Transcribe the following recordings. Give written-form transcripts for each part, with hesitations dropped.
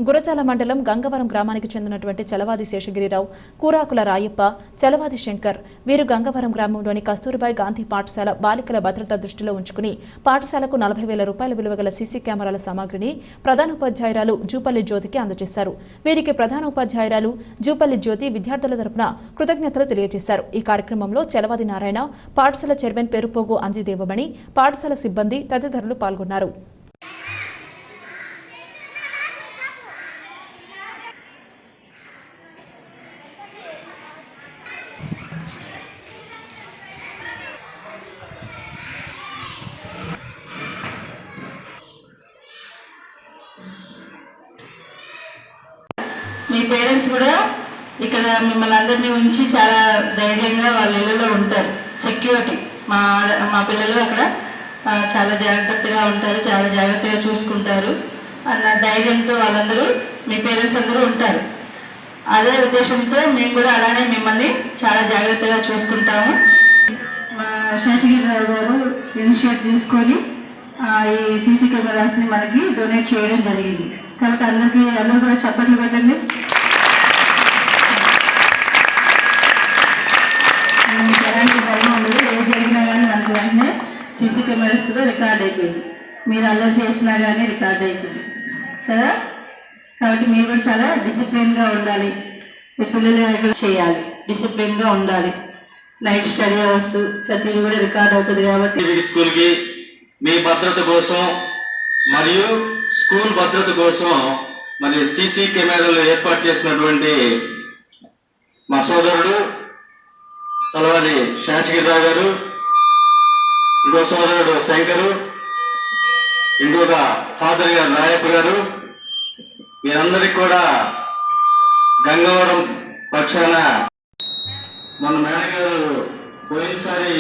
గురజాల మండలం గంగవరం గ్రామానికి చెందినటువంటి చలవాది శేషగిరిరావు, కూరాకుల రాయప్ప, చలవాది శంకర్ వీరు గంగవరం గ్రామంలోని కస్తూర్బాయ్ గాంధీ పాఠశాల బాలికల భద్రత దృష్టిలో ఉంచుకుని పాఠశాలకు 40,000 రూపాయల విలువ గల సీసీ కెమెరాల సామాగ్రిని ప్రధానోపాధ్యాయురాలు జూపల్లి జ్యోతికి అందజేశారు. వీరికి ప్రధానోపాధ్యాయురాలు జూపల్లి జ్యోతి విద్యార్థుల తరపున కృతజ్ఞతలు తెలియజేశారు. ఈ కార్యక్రమంలో చలవాది నారాయణ, పాఠశాల చైర్మన్ పెరుపోగు అంజిదేవమణి, పాఠశాల సిబ్బంది తదితరులు పాల్గొన్నారు. మీ పేరెంట్స్ కూడా ఇక్కడ మిమ్మల్ని అందరినీ ఉంచి చాలా ధైర్యంగా వాళ్ళ ఇళ్ళలో ఉంటారు. సెక్యూరిటీ మా పిల్లలు అక్కడ చాలా జాగ్రత్తగా ఉంటారు, చాలా జాగ్రత్తగా చూసుకుంటారు అన్న ధైర్యంతో వాళ్ళందరూ మీ పేరెంట్స్ అందరూ ఉంటారు. అదే ఉద్దేశంతో మేము కూడా అలానే మిమ్మల్ని చాలా జాగ్రత్తగా చూసుకుంటాము. మా శేషగిరిరావు గారు ఇనిషియేట్ తీసుకొని ఈ సీసీ కెమెరాస్ని మనకి డొనేట్ చేయడం జరిగింది. కాబట్టి అందరూ కూడా చప్పట్లు పెట్టండి. ఎలాంటి భయం ఉండదు, ఏది జరిగినా కానీ మనకి వెంటనే సీసీ కెమెరాస్తో రికార్డ్ అయిపోయింది. మీరు అల్లరి చేసినా కానీ రికార్డ్ అవుతుంది కదా. కాబట్టి మీరు కూడా చాలా డిసిప్లిన్గా ఉండాలి. మీ పిల్లలు చేయాలి, డిసిప్లిన్గా ఉండాలి. నైట్ స్టడీ అవర్స్ ప్రతిదీ కూడా రికార్డ్ అవుతుంది. కాబట్టి స్కూల్కి మీ భద్రత కోసం మరియు స్కూల్ భద్రత కోసం మరి సీసీ కెమెరాలు ఏర్పాటు చేసినటువంటి మా సోదరుడు చలవాది శేషగిరిరావు గారు, ఇంకో సోదరుడు శంకరు, ఇంకొక ఫాదర్ గారు రాయప్ప గారు, మీరందరికీ కూడా గంగవరం పక్షాన మన మేడం గారు పోయినసారి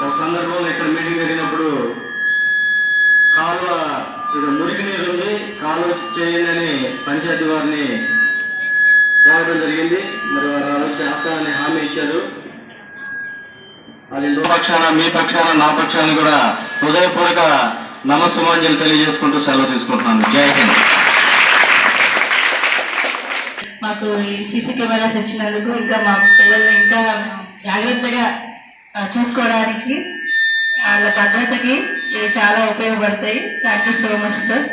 ఒక సందర్భంలో ఇక్కడ మీటింగ్ జరిగినప్పుడు కాలువ మురికి నీరు ఉంది, కాలువ చేయండి అని పంచాయతీ వారిని కోరడం జరిగింది. మరి వారు ఆ రోజు చేస్తామని హామీ ఇచ్చారు. అది పక్షాన, మీ పక్షాన, నా పక్షాన కూడా హృదయపూర్వక నమస్సుమాంజలి తెలియజేసుకుంటూ సెలవు తీసుకుంటున్నాను. జై హింద్. మాకు ఈ సీసీ కెమెరాస్ ఇచ్చినందుకు, ఇంకా మా పిల్లల్ని ఇంకా జాగ్రత్తగా చూసుకోవడానికి, వాళ్ళ భద్రతకి ఇవి చాలా ఉపయోగపడతాయి. Thank you so much sir.